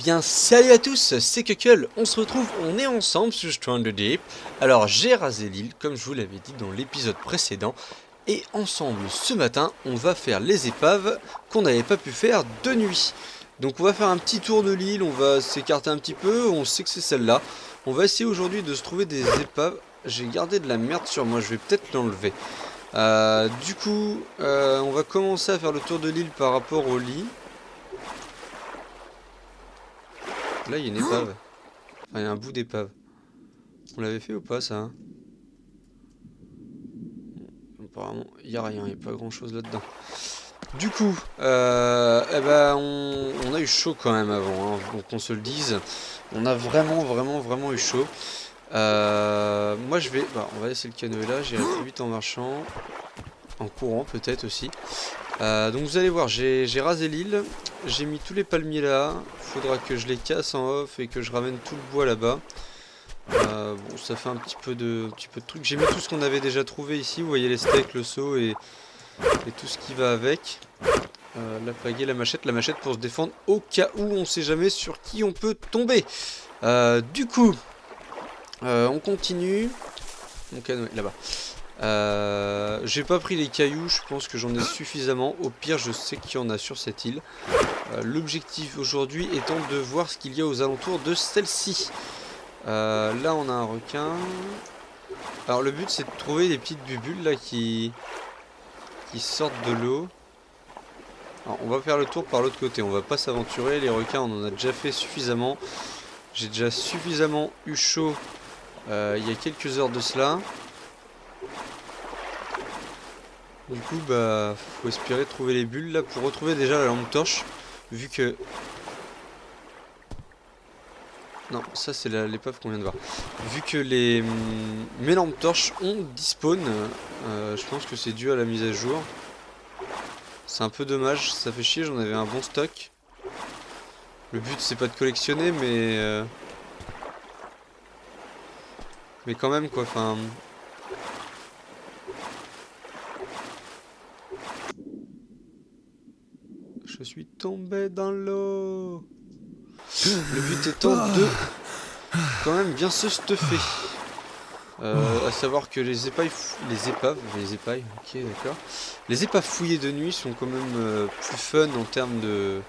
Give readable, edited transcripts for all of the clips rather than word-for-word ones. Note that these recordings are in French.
bien salut à tous, c'est Kuckle, on se retrouve, on est ensemble sur Strand Deep. Alors j'ai rasé l'île comme je vous l'avais dit dans l'épisode précédent. Et ensemble ce matin on va faire les épaves qu'on n'avait pas pu faire de nuit. Donc on va faire un petit tour de l'île, on va s'écarter un petit peu, on sait que c'est celle-là. On va essayer aujourd'hui de se trouver des épaves. J'ai gardé de la merde sur moi, je vais peut-être l'enlever. Du coup on va commencer à faire le tour de l'île par rapport au lit. Là il y a une épave. Enfin il y a un bout d'épave. On l'avait fait ou pas ça hein? Apparemment il n'y a rien, il n'y a pas grand chose là-dedans. Du coup, eh ben, on a eu chaud quand même avant, hein, donc qu'on se le dise. On a vraiment eu chaud. Moi je vais... Bah, on va laisser le canoë là, j'irai plus vite en marchant. En courant peut-être aussi. Donc vous allez voir, j'ai rasé l'île. J'ai mis tous les palmiers là. Faudra que je les casse en off et que je ramène tout le bois là-bas. Bon, ça fait un petit peu de trucs. J'ai mis tout ce qu'on avait déjà trouvé ici. Vous voyez les steaks, le seau et tout ce qui va avec. La pagaie, la machette pour se défendre au cas où on sait jamais sur qui on peut tomber. Du coup, on continue. Mon canoë là-bas. J'ai pas pris les cailloux, je pense que j'en ai suffisamment. Au pire, je sais qu'il y en a sur cette île. L'objectif aujourd'hui étant de voir ce qu'il y a aux alentours de celle-ci. Là, on a un requin. Alors, le but c'est de trouver des petites bubules là qui sortent de l'eau. Alors, on va faire le tour par l'autre côté. On va pas s'aventurer. Les requins, on en a déjà fait suffisamment. J'ai déjà suffisamment eu chaud il y a quelques heures de cela. Du coup, bah, faut espérer trouver les bulles là pour retrouver déjà la lampe torche. Vu que... Non, ça c'est l'épave qu'on vient de voir. Vu que mes lampes torches ont despawn, je pense que c'est dû à la mise à jour. C'est un peu dommage, ça fait chier, j'en avais un bon stock. Le but c'est pas de collectionner, mais quand même quoi, enfin... Je suis tombé dans l'eau. Le but étant de quand même bien se stuffer. À savoir que les épaves, ok d'accord. Les épaves fouillées de nuit sont quand même plus fun en termes de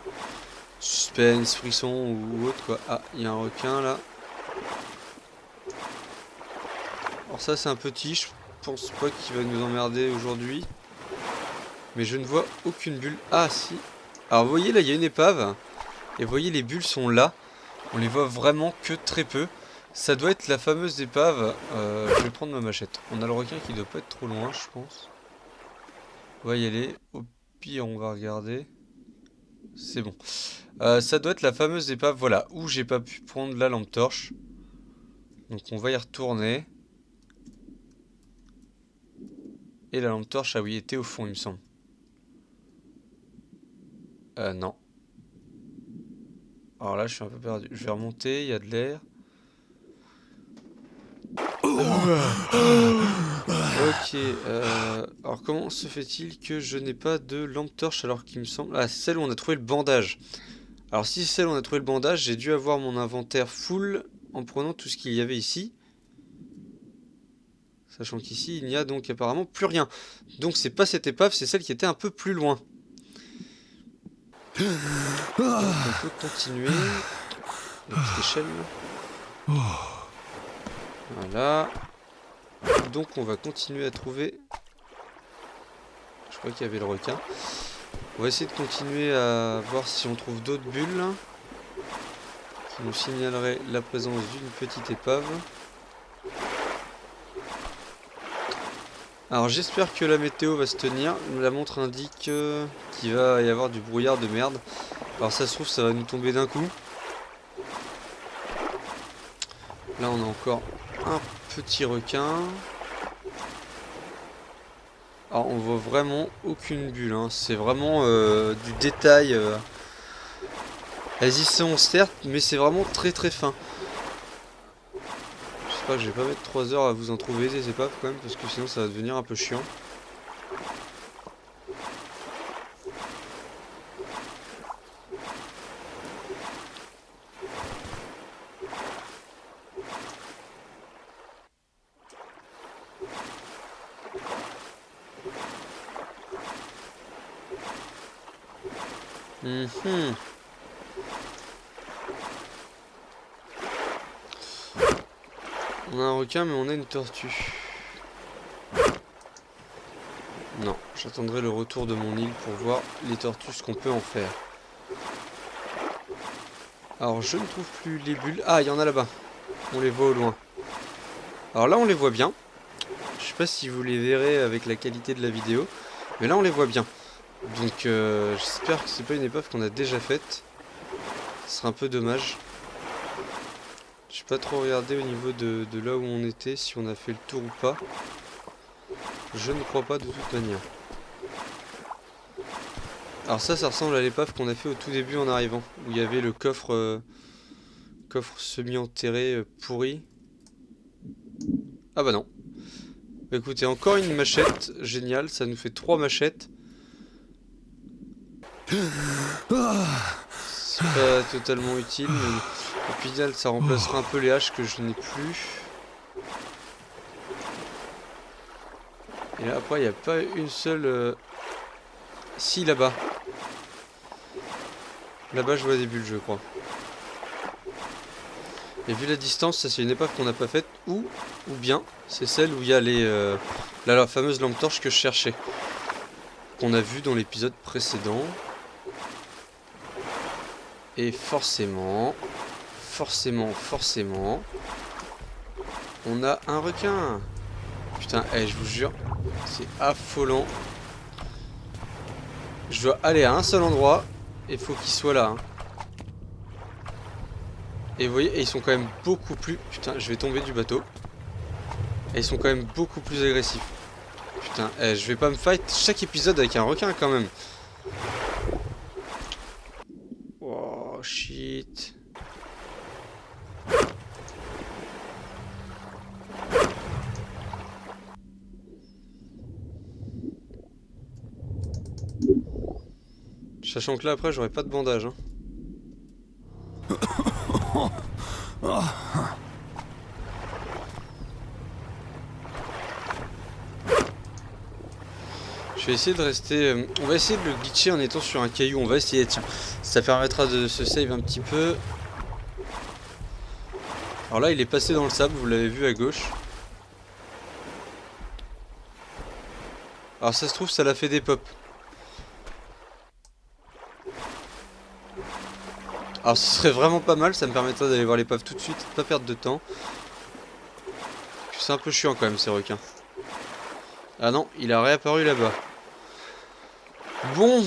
suspense, frisson ou autre quoi. Ah, il y a un requin là. Alors ça c'est un petit, je pense pas qu'il va nous emmerder aujourd'hui. Mais je ne vois aucune bulle. Ah si. Alors vous voyez là il y a une épave. Et vous voyez les bulles sont là. On les voit vraiment que très peu. Ça doit être la fameuse épave. Je vais prendre ma machette. On a le requin qui doit pas être trop loin, je pense. On va y aller. Au pire, on va regarder. C'est bon. Ça doit être la fameuse épave, voilà, où j'ai pas pu prendre la lampe torche. Donc on va y retourner. Et la lampe torche, ah oui, était au fond, il me semble. Non. Alors là, je suis un peu perdu. Je vais remonter, il y a de l'air. Ok, alors comment se fait-il que je n'ai pas de lampe torche alors qu'il me semble... Ah, c'est celle où on a trouvé le bandage. Alors si c'est celle où on a trouvé le bandage, j'ai dû avoir mon inventaire full en prenant tout ce qu'il y avait ici. Sachant qu'ici, il n'y a donc apparemment plus rien. Donc c'est pas cette épave, c'est celle qui était un peu plus loin. Donc on peut continuer. La petite échelle. Voilà. Donc on va continuer à trouver... Je crois qu'il y avait le requin. On va essayer de continuer à voir si on trouve d'autres bulles qui nous signaleraient la présence d'une petite épave. Alors j'espère que la météo va se tenir. La montre indique qu'il va y avoir du brouillard de merde. Alors ça se trouve ça va nous tomber d'un coup. Là on a encore un petit requin. Alors on voit vraiment aucune bulle, hein. C'est vraiment du détail. Elles y sont certes, mais c'est vraiment très fin. J'espère que je vais pas mettre 3 heures à vous en trouver des épaves quand même, parce que sinon ça va devenir un peu chiant. Mhm. On a un requin, mais on a une tortue. Non, j'attendrai le retour de mon île pour voir les tortues, ce qu'on peut en faire. Alors, je ne trouve plus les bulles. Ah, il y en a là-bas. On les voit au loin. Alors là, on les voit bien. Je sais pas si vous les verrez avec la qualité de la vidéo. Mais là, on les voit bien. Donc, j'espère que c'est pas une épave qu'on a déjà faite. Ce serait un peu dommage. Je sais pas trop regardé au niveau de là où on était, si on a fait le tour ou pas. Je ne crois pas de toute manière. Alors ça ressemble à l'épave qu'on a fait au tout début en arrivant. Où il y avait le coffre, coffre semi-enterré pourri. Ah bah non. Bah écoutez, encore une machette. Génial, ça nous fait 3 machettes. C'est pas totalement utile, mais au final ça remplacera un peu les haches que je n'ai plus. Et là après il n'y a pas une seule... Si, là-bas. Là-bas je vois des bulles, je crois. Et vu la distance, ça c'est une épave qu'on n'a pas faite. Ou bien c'est celle où il y a les, la fameuse lampe torche que je cherchais. Qu'on a vu dans l'épisode précédent. Et forcément, on a un requin. Putain, je vous jure, c'est affolant. Je dois aller à un seul endroit et il faut qu'il soit là. Hein. Et vous voyez, et ils sont quand même beaucoup plus... Putain, je vais tomber du bateau. Et ils sont quand même beaucoup plus agressifs. Putain, je vais pas me fight chaque épisode avec un requin quand même. Oh, shit. Sachant que là, après, j'aurai pas de bandage. Hein. Je vais essayer de rester... on va essayer de le glitcher en étant sur un caillou. On va essayer, tiens. Ça permettra de se save un petit peu. Alors là, il est passé dans le sable, vous l'avez vu à gauche. Alors ça se trouve, ça l'a fait des pops. Alors ce serait vraiment pas mal, ça me permettrait d'aller voir l'épave tout de suite, pas perdre de temps. C'est un peu chiant quand même ces requins. Ah non, il a réapparu là-bas. Bon.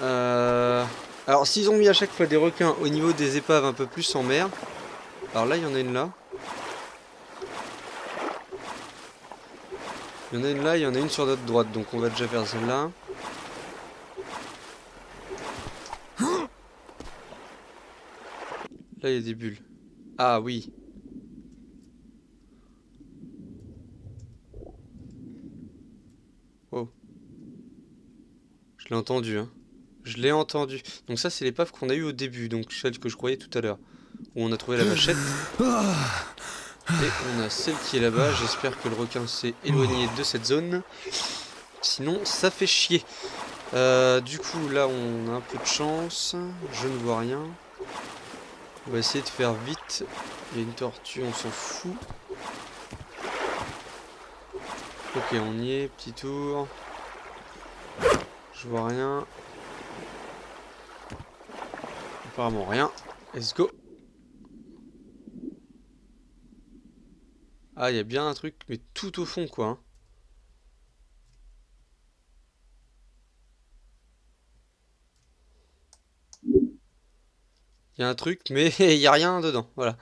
Alors s'ils ont mis à chaque fois des requins au niveau des épaves un peu plus en mer. Alors là, il y en a une là. Il y en a une là, il y en a une sur notre droite, donc on va déjà faire celle-là. Là, il y a des bulles. Ah oui. Oh. Je l'ai entendu, hein. Je l'ai entendu. Donc ça, c'est l'épave qu'on a eu au début, donc celle que je croyais tout à l'heure. Où on a trouvé la machette. Et on a celle qui est là-bas. J'espère que le requin s'est éloigné de cette zone. Sinon, ça fait chier. Du coup, là, on a un peu de chance. Je ne vois rien. On va essayer de faire vite. Il y a une tortue, on s'en fout. Ok, on y est. Petit tour. Je vois rien. Apparemment rien. Let's go. Ah, il y a bien un truc, mais tout au fond, quoi. Hein. Il y a un truc, mais il n'y a rien dedans. Voilà.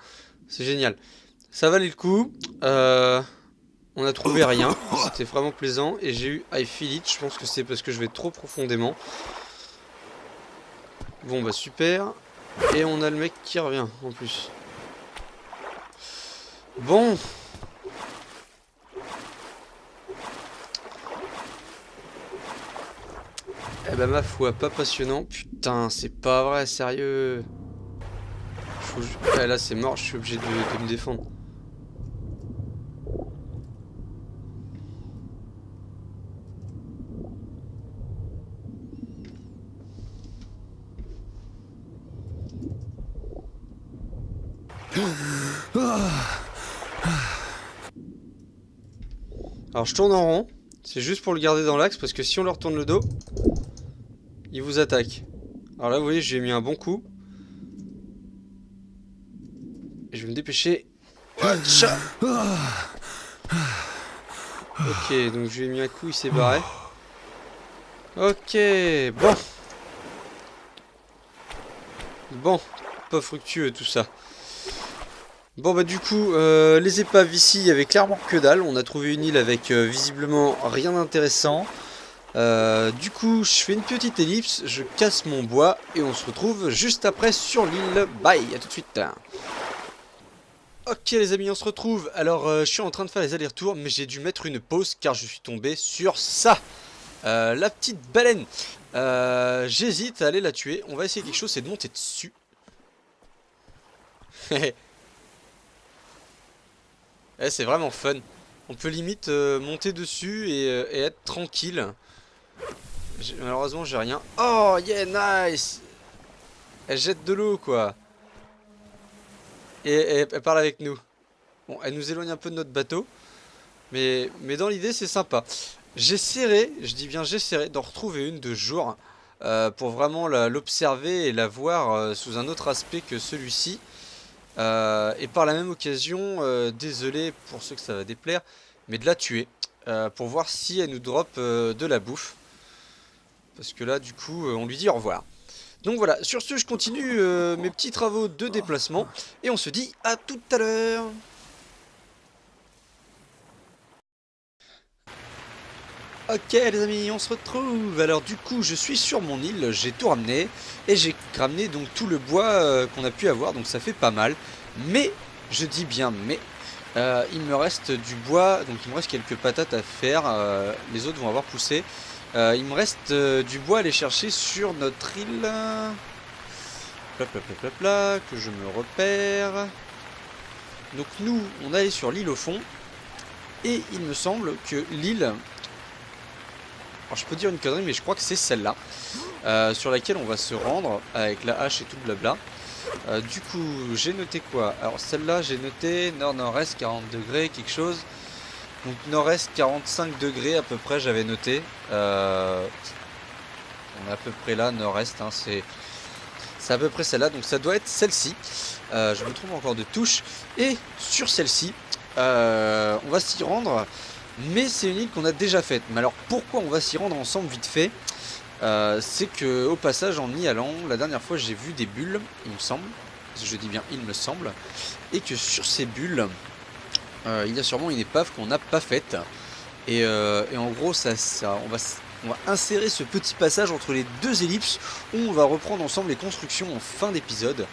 C'est génial. Ça valait le coup. On a trouvé rien. C'était vraiment plaisant. Et j'ai eu I feel it. Je pense que c'est parce que je vais trop profondément. Bon, bah super. Et on a le mec qui revient, en plus. Bon. Eh ben ma foi, pas passionnant. Putain, c'est pas vrai, sérieux. Là c'est mort, je suis obligé de me défendre. Alors je tourne en rond, c'est juste pour le garder dans l'axe parce que si on leur tourne le dos, il vous attaque. Alors là vous voyez j'ai mis un bon coup. Et je vais me dépêcher. Hatcha. Ok, donc je lui ai mis un coup, il s'est barré. Ok, bon. Bon, pas fructueux tout ça. Bon bah du coup, les épaves ici, il y avait clairement que dalle. On a trouvé une île avec visiblement rien d'intéressant. Du coup, je fais une petite ellipse, je casse mon bois et on se retrouve juste après sur l'île. Bye, à tout de suite. Ok les amis, on se retrouve. Alors, je suis en train de faire les allers-retours, mais j'ai dû mettre une pause car je suis tombé sur ça. La petite baleine. J'hésite à aller la tuer. On va essayer quelque chose, c'est de monter dessus. C'est vraiment fun. On peut limite monter dessus et être tranquille. Malheureusement, j'ai rien. Oh, yeah, nice. Elle jette de l'eau, quoi. Et elle parle avec nous. Bon, elle nous éloigne un peu de notre bateau. Mais dans l'idée, c'est sympa. J'essaierai, je dis bien j'essaierai, d'en retrouver une de jour. Pour vraiment l'observer et la voir sous un autre aspect que celui-ci. Et par la même occasion, désolé pour ceux que ça va déplaire, mais de la tuer. Pour voir si elle nous drop de la bouffe. Parce que là, du coup, on lui dit au revoir. Donc voilà, sur ce, je continue mes petits travaux de déplacement. Et on se dit à tout à l'heure. Ok les amis, on se retrouve. Alors du coup, je suis sur mon île, j'ai tout ramené. Et j'ai ramené donc tout le bois qu'on a pu avoir, donc ça fait pas mal. Mais, je dis bien mais, il me reste du bois, donc il me reste quelques patates à faire. Les autres vont avoir poussé. Il me reste du bois à aller chercher sur notre île. Que je me repère. Donc nous, on est allé sur l'île au fond. Et il me semble que l'île... Alors je peux dire une connerie, mais je crois que c'est celle-là. Sur laquelle on va se rendre avec la hache et tout le blabla. Du coup, j'ai noté quoi? Alors celle-là, j'ai noté nord-nord-est 40 degrés, quelque chose. Donc nord-est 45 degrés à peu près, j'avais noté. On est à peu près là, nord-est, hein, c'est à peu près celle-là, donc ça doit être celle-ci. Je me trompe encore de touche. Et sur celle-ci, on va s'y rendre, mais c'est une île qu'on a déjà faite. Mais alors pourquoi on va s'y rendre ensemble vite fait? C'est que au passage, en y allant, la dernière fois j'ai vu des bulles, il me semble, je dis bien il me semble, et que sur ces bulles, il y a sûrement une épave qu'on n'a pas faite. Et en gros, on va insérer ce petit passage entre les deux ellipses où on va reprendre ensemble les constructions en fin d'épisode.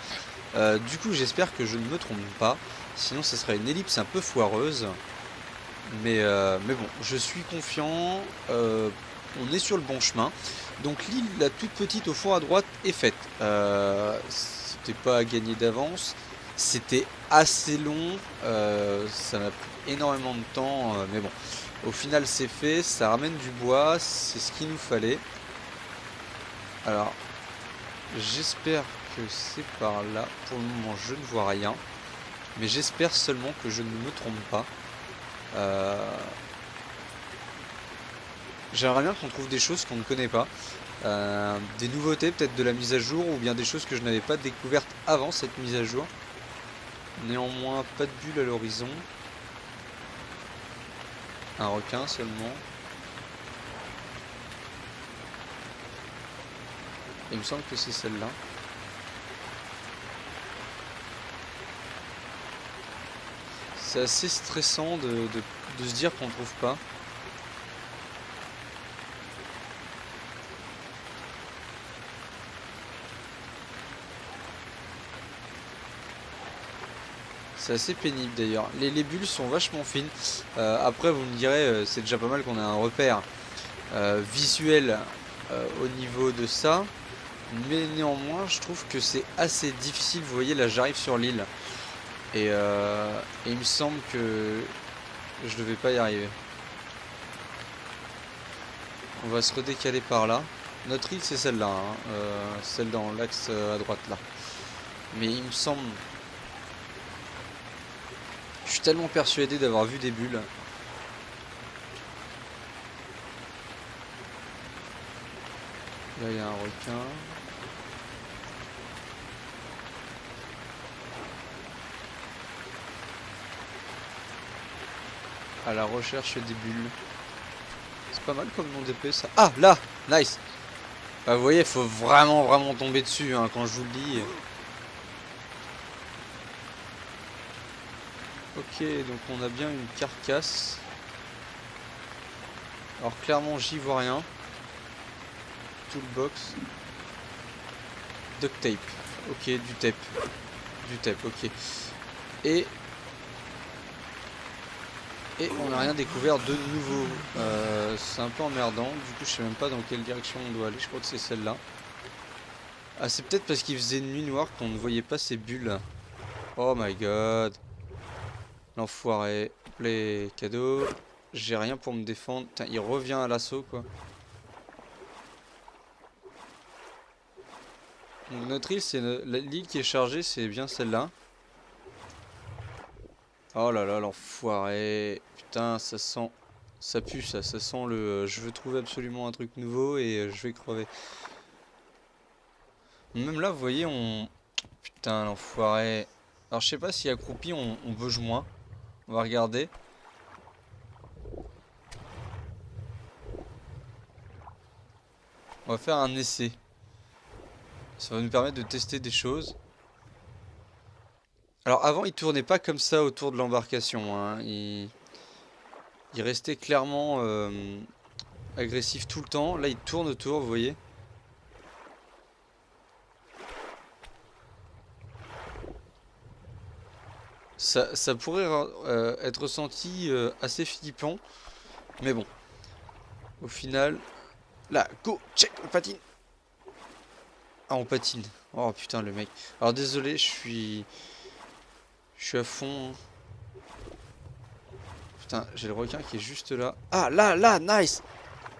Du coup, j'espère que je ne me trompe pas. Sinon, ce serait une ellipse un peu foireuse. Mais bon, je suis confiant. On est sur le bon chemin. Donc l'île, la toute petite au fond à droite, est faite. C'était pas à gagner d'avance. C'était assez long. Ça m'a pris énormément de temps. Mais bon. Au final c'est fait, ça ramène du bois, c'est ce qu'il nous fallait. Alors, j'espère que c'est par là. Pour le moment je ne vois rien. Mais j'espère seulement que je ne me trompe pas. J'aimerais bien qu'on trouve des choses qu'on ne connaît pas. Des nouveautés peut-être de la mise à jour ou bien des choses que je n'avais pas découvertes avant cette mise à jour. Néanmoins, pas de bulle à l'horizon. Un requin seulement. Il me semble que c'est celle-là. C'est assez stressant de se dire qu'on ne trouve pas. C'est assez pénible d'ailleurs. Les bulles sont vachement fines. Après vous me direz, c'est déjà pas mal qu'on ait un repère visuel au niveau de ça. Mais néanmoins je trouve que c'est assez difficile. Vous voyez là j'arrive sur l'île. Et il me semble que je devais pas y arriver. On va se redécaler par là. Notre île c'est celle-là, hein. Celle dans l'axe à droite là. Mais il me semble tellement persuadé d'avoir vu des bulles. Là il y a un requin. À la recherche des bulles. C'est pas mal comme nom d'épée ça. Ah là, nice. Bah, vous voyez, faut vraiment tomber dessus hein, quand je vous le dis. Ok, donc on a bien une carcasse. Alors clairement j'y vois rien. Toolbox. Duct tape. Ok, du tape. Du tape, ok. Et on n'a rien découvert de nouveau. C'est un peu emmerdant. Du coup je sais même pas dans quelle direction on doit aller. Je crois que c'est celle-là. Ah c'est peut-être parce qu'il faisait nuit noire qu'on ne voyait pas ces bulles. Oh my god. L'enfoiré. Les cadeaux. J'ai rien pour me défendre. Putain, il revient à l'assaut quoi. Donc notre île, c'est l'île qui est chargée, c'est bien celle-là. Oh là là, l'enfoiré. Putain, ça sent... Ça pue ça, ça sent le... je veux trouver absolument un truc nouveau et je vais crever. Même là, vous voyez, on... Putain, l'enfoiré. Alors je sais pas si accroupi, on bouge moins. On va regarder. On va faire un essai. Ça va nous permettre de tester des choses. Alors avant, il tournait pas comme ça autour de l'embarcation, hein. Il restait clairement agressif tout le temps. Là, il tourne autour, vous voyez. Ça pourrait être ressenti assez flippant. Mais bon. Au final... Là, go, check, on patine. Ah, on patine. Oh putain, le mec. Alors désolé, je suis à fond. Putain, j'ai le requin qui est juste là. Ah, là, nice.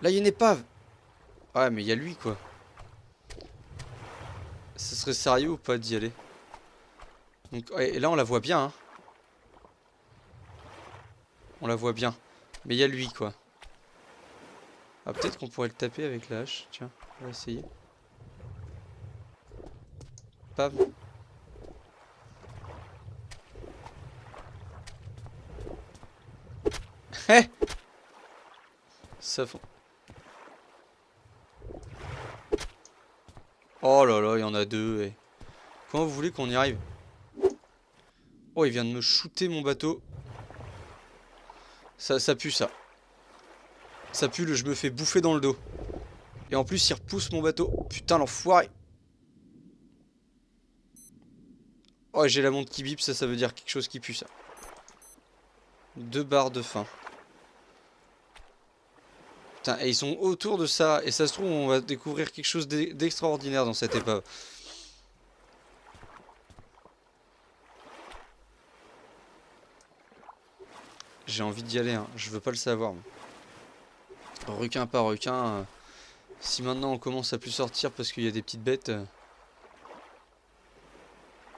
Là, il y a une épave. Ouais, mais il y a lui, quoi. Ce serait sérieux ou pas d'y aller? Donc, ouais, et là, on la voit bien, hein. On la voit bien. Mais il y a lui, quoi. Ah, peut-être qu'on pourrait le taper avec la hache. Tiens, on va essayer. Pam. Hé. Ça fond. Oh là là, il y en a deux. Et... Comment vous voulez qu'on y arrive? Oh, il vient de me shooter mon bateau. Ça pue, ça. Ça pue, je me fais bouffer dans le dos. Et en plus, il repousse mon bateau. Putain, l'enfoiré. Oh, j'ai la montre qui bip, ça veut dire quelque chose qui pue, ça. 2 barres de faim. Putain, et ils sont autour de ça. Et ça se trouve, on va découvrir quelque chose d'extraordinaire dans cette épave. J'ai envie d'y aller, hein. Je veux pas le savoir. Requin par requin. Si maintenant on commence à plus sortir parce qu'il y a des petites bêtes.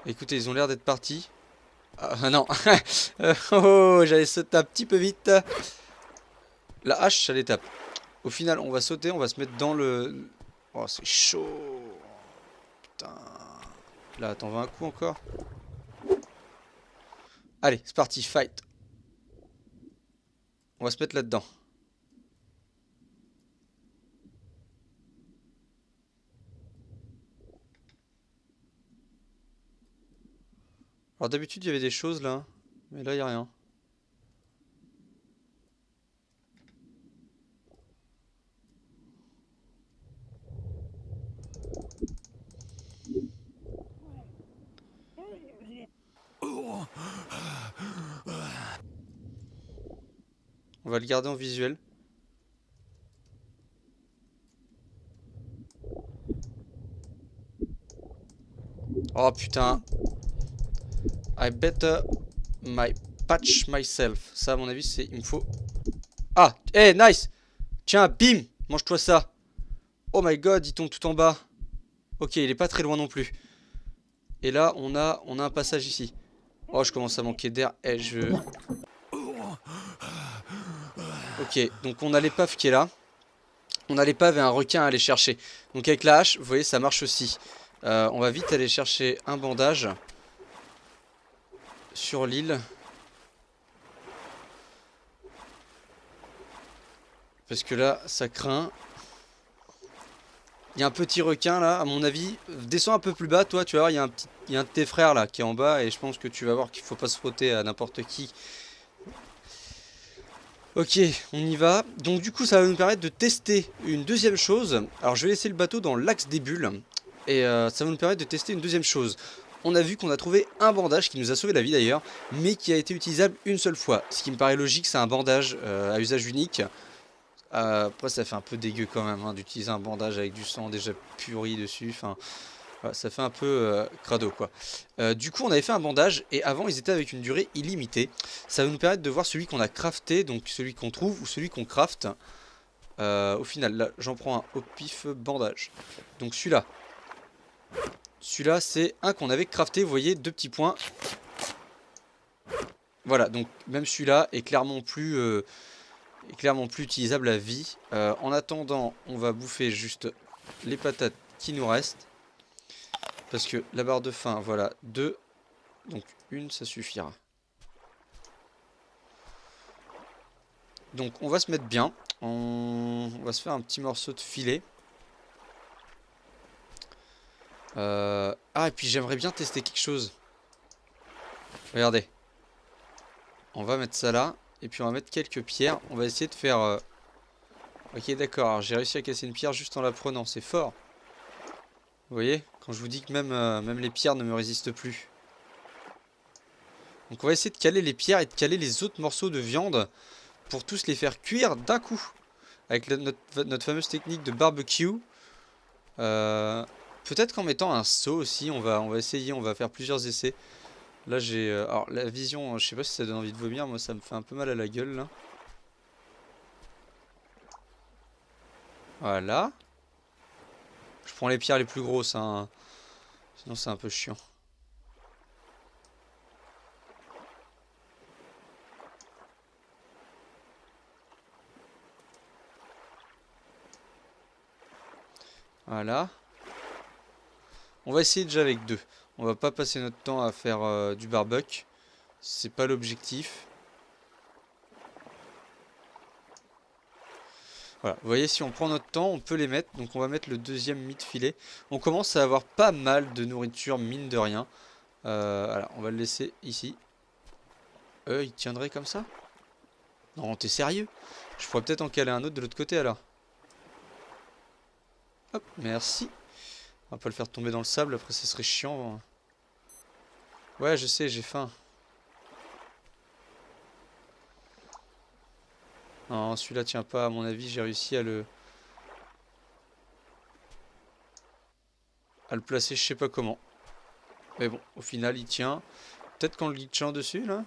Écoutez, ils ont l'air d'être partis. Ah non. Oh, j'allais sauter un petit peu vite. La hache, ça les tape. Au final, on va sauter, on va se mettre dans le... Oh, c'est chaud. Putain. Là, t'en veux un coup encore? Allez, c'est parti, fight. On va se mettre là-dedans. Alors d'habitude, il y avait des choses là. Mais là, il n'y a rien. On va le garder en visuel. Oh putain. I better patch myself. Ça, à mon avis, c'est... Il me faut... Ah, hey, nice. Tiens, bim. Mange-toi ça. Oh my god, il tombe tout en bas. Ok, il est pas très loin non plus. Et là, on a un passage ici. Oh, je commence à manquer d'air. Eh, je... Ok, donc on a l'épave qui est là. On a l'épave et un requin à aller chercher. Donc avec la hache, vous voyez, ça marche aussi. On va vite aller chercher un bandage sur l'île. Parce que là, ça craint. Il y a un petit requin là, à mon avis. Descends un peu plus bas, toi, tu vas voir, il y a un de tes frères là qui est en bas. Et je pense que tu vas voir qu'il faut pas se frotter à n'importe qui. Ok, on y va. Donc du coup, ça va nous permettre de tester une deuxième chose. Alors je vais laisser le bateau dans l'axe des bulles. Et ça va nous permettre de tester une deuxième chose. On a vu qu'on a trouvé un bandage qui nous a sauvé la vie d'ailleurs, mais qui a été utilisable une seule fois. Ce qui me paraît logique, c'est un bandage à usage unique. Après ça fait un peu dégueu quand même hein, d'utiliser un bandage avec du sang déjà puri dessus. Enfin, voilà, ça fait un peu crado quoi. Du coup on avait fait un bandage et avant ils étaient avec une durée illimitée. Ça va nous permettre de voir celui qu'on a crafté, donc celui qu'on trouve ou celui qu'on crafte. Au final là j'en prends un au pif bandage. Donc celui-là. Celui-là c'est un qu'on avait crafté, vous voyez, 2 petits points. Voilà, donc même celui-là est clairement plus utilisable à vie. En attendant, on va bouffer juste les patates qui nous restent. Parce que la barre de faim, voilà, 2. Donc une, ça suffira. Donc on va se mettre bien. On va se faire un petit morceau de filet. Ah, et puis j'aimerais bien tester quelque chose. Regardez. On va mettre ça là. Et puis on va mettre quelques pierres. On va essayer de faire... Ok, d'accord. J'ai réussi à casser une pierre juste en la prenant. C'est fort. Vous voyez? Quand je vous dis que même les pierres ne me résistent plus. Donc on va essayer de caler les pierres et de caler les autres morceaux de viande pour tous les faire cuire d'un coup. Avec notre fameuse technique de barbecue. Peut-être qu'en mettant un seau aussi, on va essayer, on va faire plusieurs essais. Là j'ai... alors la vision, je sais pas si ça donne envie de vomir, moi ça me fait un peu mal à la gueule là. Voilà. Je prends les pierres les plus grosses, hein. Sinon c'est un peu chiant. Voilà. On va essayer déjà avec 2. On va pas passer notre temps à faire du barbecue. C'est pas l'objectif. Voilà, vous voyez, si on prend notre temps, on peut les mettre. Donc on va mettre le deuxième mid filet. On commence à avoir pas mal de nourriture, mine de rien. Voilà, on va le laisser ici. Il tiendrait comme ça? Non, t'es sérieux? Je pourrais peut-être en caler un autre de l'autre côté alors. Hop, merci. On va pas le faire tomber dans le sable, après ce serait chiant. Ouais, je sais, j'ai faim. Non, celui-là tient pas, à mon avis, j'ai réussi à le placer, je sais pas comment. Mais bon, au final, il tient. Peut-être qu'en le glitchant dessus, là.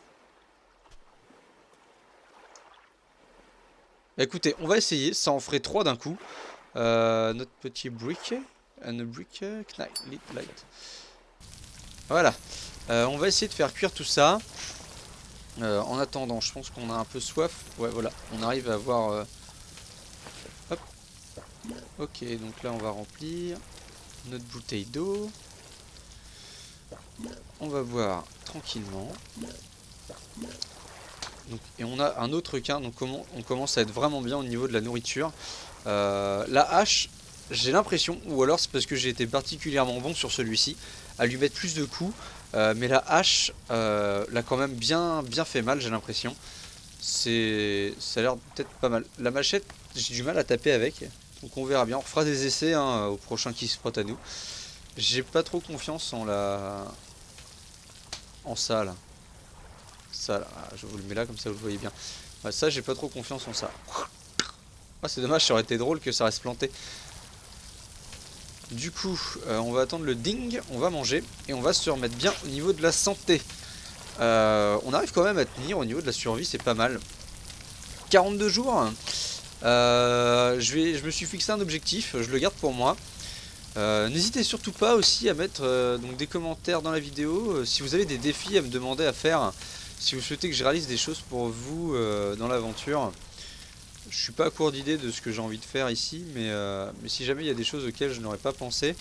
Bah, écoutez, on va essayer, ça en ferait 3 d'un coup. Notre petit briquet. Un briquet, light. Voilà. On va essayer de faire cuire tout ça. En attendant, je pense qu'on a un peu soif. Ouais, voilà, on arrive à avoir... Hop. Ok, donc là, on va remplir notre bouteille d'eau. On va boire tranquillement. Donc, et on a un autre requin, donc on commence à être vraiment bien au niveau de la nourriture. La hache, j'ai l'impression, ou alors c'est parce que j'ai été particulièrement bon sur celui-ci, à lui mettre plus de coups. Mais la hache l'a quand même bien fait mal, j'ai l'impression. Ça a l'air peut-être pas mal. La machette, j'ai du mal à taper avec. Donc on verra bien. On fera des essais hein, au prochain qui se frotte à nous. J'ai pas trop confiance en ça là. Ça là, je vous le mets là comme ça vous le voyez bien. Ouais, ça j'ai pas trop confiance en ça. Ah, c'est dommage, ça aurait été drôle que ça reste planté. Du coup, on va attendre le ding, on va manger et on va se remettre bien au niveau de la santé. On arrive quand même à tenir au niveau de la survie, c'est pas mal. 42 jours. Je me suis fixé un objectif, je le garde pour moi. N'hésitez surtout pas aussi à mettre donc des commentaires dans la vidéo si vous avez des défis à me demander à faire, si vous souhaitez que je réalise des choses pour vous dans l'aventure. Je suis pas à court d'idées de ce que j'ai envie de faire ici, mais si jamais il y a des choses auxquelles je n'aurais pas pensé,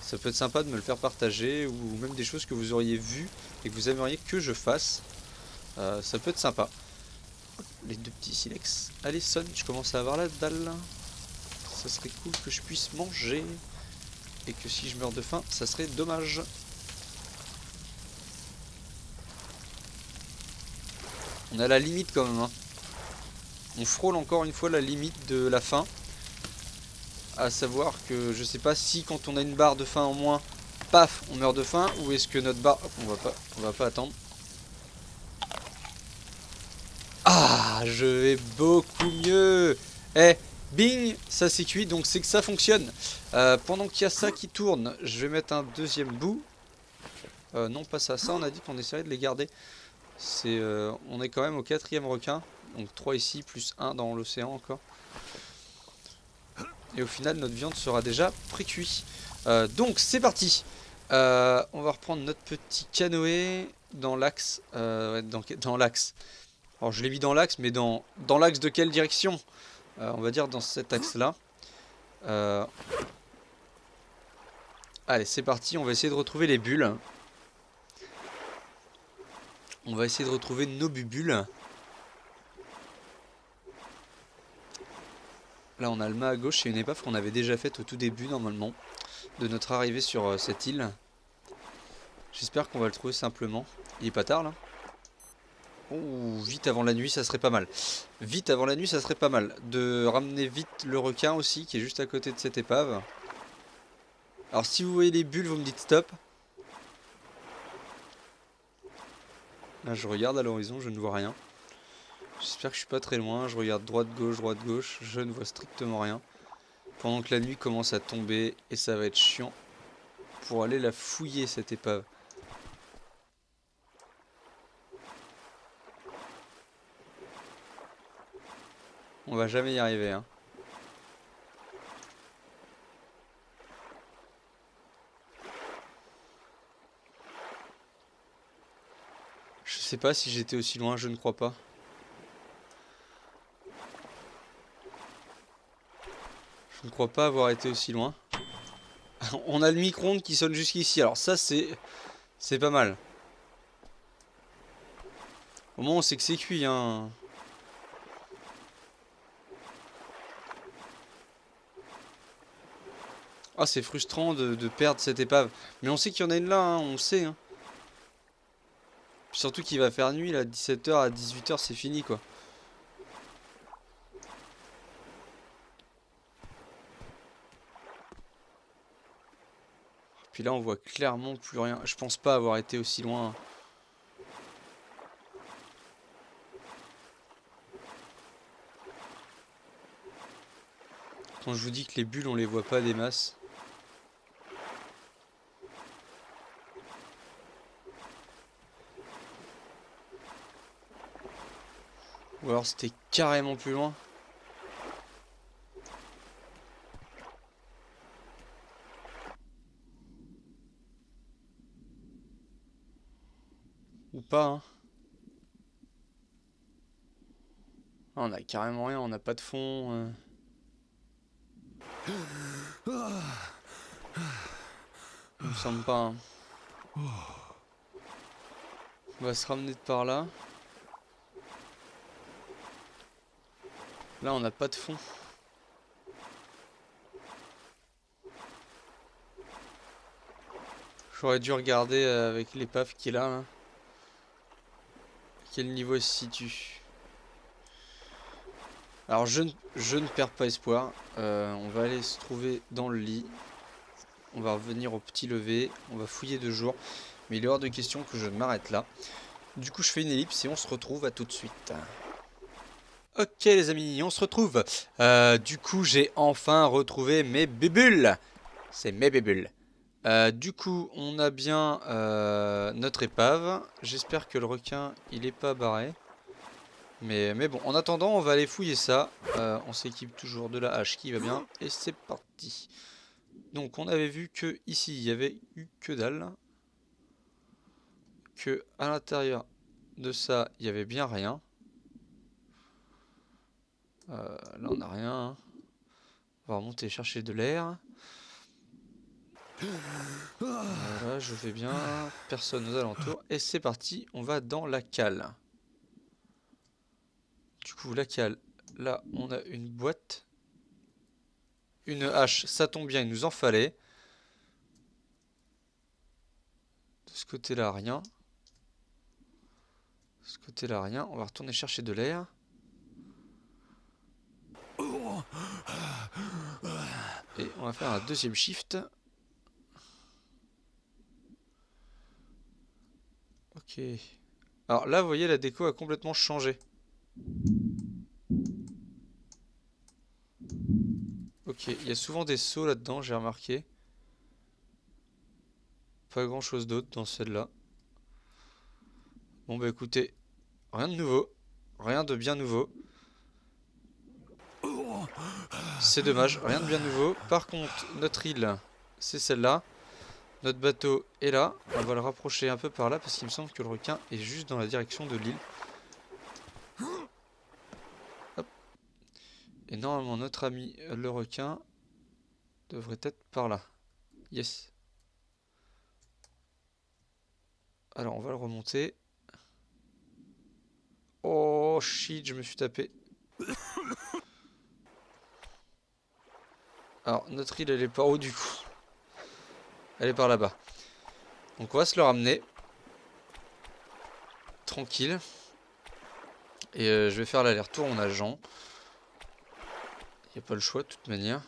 ça peut être sympa de me le faire partager, ou même des choses que vous auriez vues et que vous aimeriez que je fasse. Ça peut être sympa. Les deux petits silex. Allez, sonne, je commence à avoir la dalle. Ça serait cool que je puisse manger. Et que si je meurs de faim, ça serait dommage. On est à la limite quand même, hein. On frôle encore une fois la limite de la faim. À savoir que je sais pas si quand on a une barre de faim en moins, paf, on meurt de faim, ou est-ce que notre barre... Hop, on va pas attendre. Ah, je vais beaucoup mieux. Eh, bing, ça c'est cuit, donc c'est que ça fonctionne. Pendant qu'il y a ça qui tourne, je vais mettre un deuxième bout. Non, pas ça. Ça, on a dit qu'on essaierait de les garder. On est quand même au 4e requin. Donc 3 ici, plus 1 dans l'océan encore. Et au final, notre viande sera déjà pré-cuit. Donc, c'est parti. On va reprendre notre petit canoë dans l'axe. Ouais, dans l'axe. Alors, je l'ai mis dans l'axe, mais dans l'axe de quelle direction? On va dire dans cet axe-là. Allez, c'est parti. On va essayer de retrouver les bulles. On va essayer de retrouver nos bubules. Là, on a le mât à gauche. C'est une épave qu'on avait déjà faite au tout début, normalement, de notre arrivée sur cette île. J'espère qu'on va le trouver simplement. Il est pas tard, là. Oh, vite avant la nuit, ça serait pas mal. Vite avant la nuit, ça serait pas mal. De ramener vite le requin aussi, qui est juste à côté de cette épave. Alors, si vous voyez les bulles, vous me dites stop. Là, je regarde à l'horizon, je ne vois rien. J'espère que je suis pas très loin. Je regarde droite, gauche. Je ne vois strictement rien. Pendant que la nuit commence à tomber, et ça va être chiant pour aller la fouiller, cette épave. On va jamais y arriver, hein. Je sais pas si j'étais aussi loin, je ne crois pas. Je ne crois pas avoir été aussi loin. On a le micro-ondes qui sonne jusqu'ici, alors ça c'est pas mal. Au moins on sait que c'est cuit, hein. Ah, c'est frustrant de perdre cette épave. Mais on sait qu'il y en a une là, hein, on sait, hein. Puis surtout qu'il va faire nuit, là, 17h à 18h, c'est fini, quoi. Puis là, on voit clairement plus rien. Je pense pas avoir été aussi loin. Quand je vous dis que les bulles, on les voit pas des masses. Ou alors c'était carrément plus loin. Ou pas, hein. Ah, on a carrément rien, on n'a pas de fond. Il me semble pas, hein. On va se ramener de par là. Là, on n'a pas de fond. J'aurais dû regarder avec l'épave qui est là, hein. Quel niveau elle se situe. Alors je ne perds pas espoir. On va aller se trouver dans le lit. On va revenir au petit lever. On va fouiller de jour. Mais il est hors de question que je m'arrête là. Du coup je fais une ellipse et on se retrouve à tout de suite. Ok les amis, on se retrouve. Du coup j'ai enfin retrouvé mes bubules. C'est mes bubules. Du coup on a bien notre épave. J'espère que le requin il est pas barré. Mais bon, en attendant, on va aller fouiller ça. On s'équipe toujours de la hache qui va bien. Et c'est parti. Donc on avait vu que ici il y avait eu que dalle. Que à l'intérieur de ça il y avait bien rien. Là on n'a rien. Hein. On va remonter chercher de l'air. Voilà, je vais bien. Personne aux alentours. Et c'est parti, on va dans la cale. Du coup, la cale, là, on a une boîte. Une hache, ça tombe bien, il nous en fallait. De ce côté-là, rien. De ce côté-là, rien. On va retourner chercher de l'air. Et on va faire un deuxième shift. Ok. Alors là, vous voyez, la déco a complètement changé. Ok, il y a souvent des sauts là-dedans, j'ai remarqué. Pas grand-chose d'autre dans celle-là. Bon bah écoutez, rien de nouveau. Rien de bien nouveau. C'est dommage, rien de bien nouveau. Par contre, notre île, c'est celle-là. Notre bateau est là. On va le rapprocher un peu par là parce qu'il me semble que le requin est juste dans la direction de l'île. Hop. Et normalement, notre ami le requin devrait être par là. Yes. Alors, on va le remonter. Oh shit, je me suis tapé. Alors, notre île, elle est par où du coup? Elle est par là-bas. Donc, on va se le ramener. Tranquille. Et je vais faire l'aller-retour en nageant. Il n'y a pas le choix de toute manière.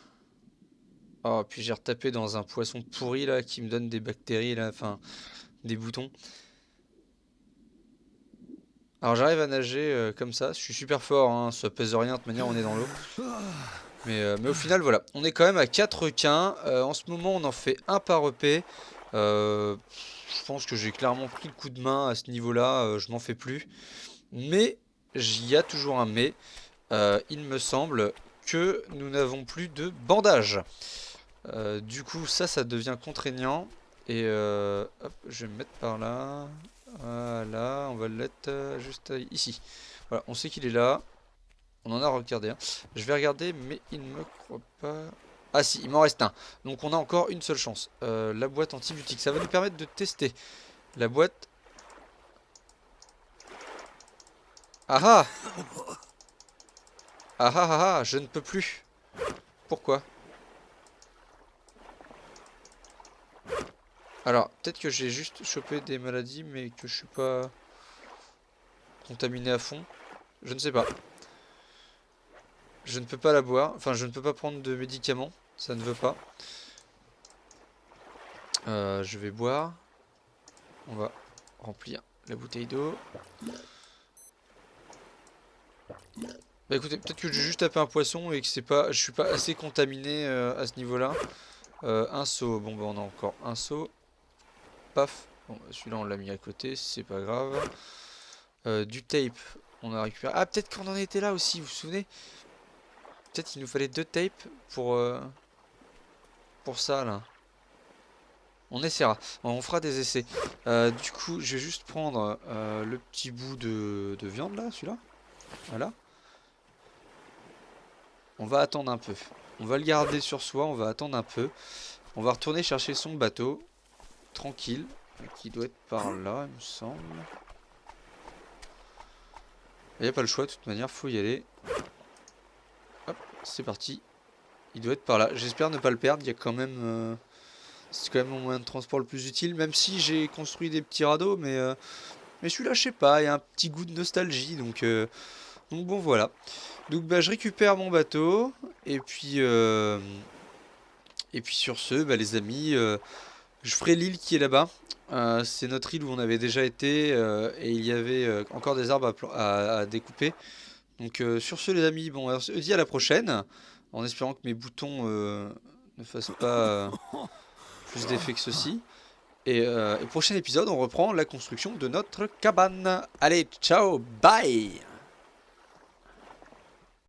Oh, puis j'ai retapé dans un poisson pourri là qui me donne des bactéries là, enfin des boutons. Alors j'arrive à nager comme ça, je suis super fort, hein, ça pèse rien, de toute manière on est dans l'eau. Mais au final voilà, on est quand même à 4 requins. En ce moment on en fait un par EP. Je pense que j'ai clairement pris le coup de main à ce niveau-là, je m'en fais plus. Mais il y a toujours un mais. Il me semble que nous n'avons plus de bandage. Du coup ça devient contraignant. Et hop, je vais me mettre par là. Voilà, on va le mettre juste ici. Voilà, on sait qu'il est là. On en a regardé un. Je vais regarder, mais il ne me croit pas. Ah si, il m'en reste un. Donc on a encore une seule chance. La boîte antibiotique, ça va nous permettre de tester. La boîte. Ah ah! Ah ah ah ah, je ne peux plus. Pourquoi? Alors, peut-être que j'ai juste chopé des maladies, mais que je suis pas contaminé à fond. Je ne sais pas. Je ne peux pas la boire. Enfin, je ne peux pas prendre de médicaments. Ça ne veut pas. Je vais boire. On va remplir la bouteille d'eau. Bah écoutez, peut-être que j'ai juste tapé un poisson et que c'est pas, je suis pas assez contaminé à ce niveau-là. Un seau. Bon bah on a encore un seau. Paf. Bon, bah, celui-là on l'a mis à côté, c'est pas grave. Du tape. On a récupéré. Ah peut-être qu'on en était là aussi, vous vous souvenez? Peut-être qu'il nous fallait 2 tapes pour ça là. On essaiera, on fera des essais. Du coup, je vais juste prendre le petit bout de viande là, celui-là. Voilà. On va attendre un peu. On va le garder sur soi, on va attendre un peu. On va retourner chercher son bateau. Tranquille. Qui doit être par là, il me semble. Il n'y a pas le choix, de toute manière, faut y aller. Hop, c'est parti. Il doit être par là. J'espère ne pas le perdre, il y a quand même... c'est quand même mon moyen de transport le plus utile, même si j'ai construit des petits radeaux, mais celui-là, je sais pas, il y a un petit goût de nostalgie, donc bon, voilà. Donc bah, je récupère mon bateau, et puis sur ce, bah, les amis, je ferai l'île qui est là-bas. C'est notre île où on avait déjà été, et il y avait encore des arbres à découper. Donc sur ce, les amis, bon, alors, je vous dis à la prochaine, en espérant que mes boutons ne fassent pas... plus d'effets que ceci. Et au prochain épisode, on reprend la construction de notre cabane. Allez, ciao, bye!